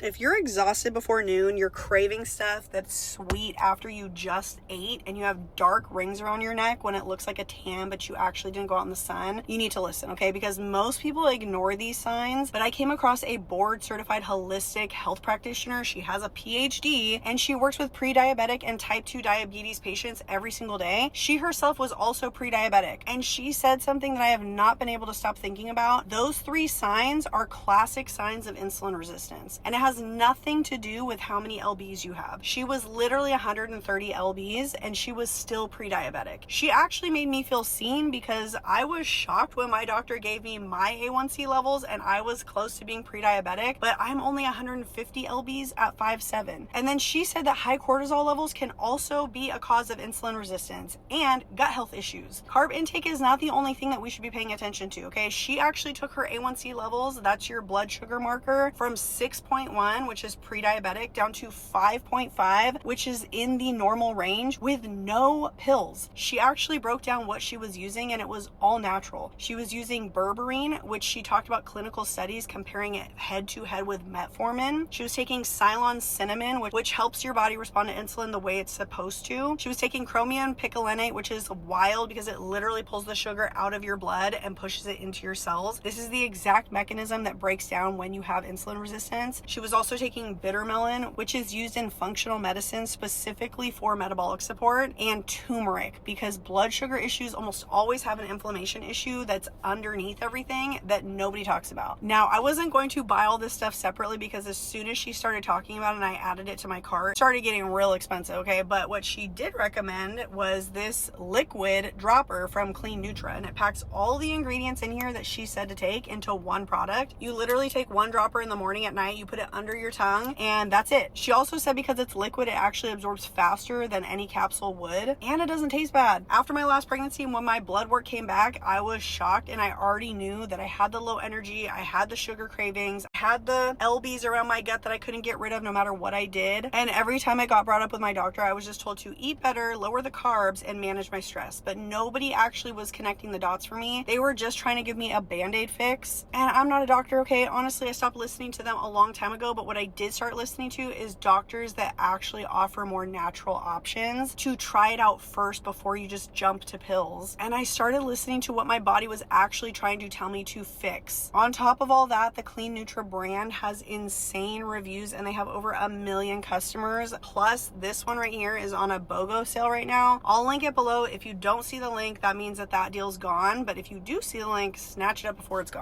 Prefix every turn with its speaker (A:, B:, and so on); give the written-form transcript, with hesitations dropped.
A: If you're exhausted before noon, you're craving stuff that's sweet after you just ate, and you have dark rings around your neck when it looks like a tan, but you actually didn't go out in the sun, you need to listen, okay? Because most people ignore these signs, but I came across a board-certified holistic health practitioner. She has a PhD, and she works with pre-diabetic and type 2 diabetes patients every single day. She herself was also pre-diabetic, and she said something that I have not been able to stop thinking about. Those 3 signs are classic signs of insulin resistance, and it has nothing to do with how many lbs you have. She was literally 130 lbs, and she was still pre-diabetic. She actually made me feel seen, because I was shocked when my doctor gave me my A1C levels and I was close to being pre-diabetic, but I'm only 150 lbs at 5'7". And then she said that high cortisol levels can also be a cause of insulin resistance and gut health issues. Carb intake is not the only thing that we should be paying attention to, okay? She actually took her A1C levels, that's your blood sugar marker, from 6.1, which is pre-diabetic, down to 5.5, which is in the normal range, with no pills. She actually broke down what she was using, and it was all natural. She was using berberine, which she talked about clinical studies comparing it head to head with metformin. She was taking Ceylon cinnamon, which helps your body respond to insulin the way it's supposed to. She was taking chromium picolinate, which is wild because it literally pulls the sugar out of your blood and pushes it into your cells. This is the exact mechanism that breaks down when you have insulin resistance. She was also taking bitter melon, which is used in functional medicine specifically for metabolic support, and turmeric, because blood sugar issues almost always have an inflammation issue that's underneath everything that nobody talks about. Now, I wasn't going to buy all this stuff separately, because as soon as she started talking about it and I added it to my cart, it started getting real expensive, okay? But what she did recommend was this liquid dropper from Clean Nutra, and it packs all the ingredients in here that she said to take into one product. You literally take one dropper in the morning, at night you put it under your tongue, and that's it. She also said because it's liquid, it actually absorbs faster than any capsule would, and it doesn't taste bad. After my last pregnancy, when my blood work came back, I was shocked, and I already knew that I had the low energy, I had the sugar cravings, I had the lbs around my gut that I couldn't get rid of no matter what I did. And every time I got brought up with my doctor, I was just told to eat better, lower the carbs, and manage my stress. But nobody actually was connecting the dots for me. They were just trying to give me a band-aid fix. And I'm not a doctor, okay? Honestly, I stopped listening to them a long time ago, but what I did start listening to is doctors that actually offer more natural options to try it out first before you just jump to pills. And I started listening to what my body was actually trying to tell me to fix. On top of all that, the Clean Nutra brand has insane reviews, and they have over 1 million customers. Plus, this one right here is on a BOGO sale right now. I'll link it below. If you don't see the link, that means that deal's gone. But if you do see the link, snatch it up before it's gone.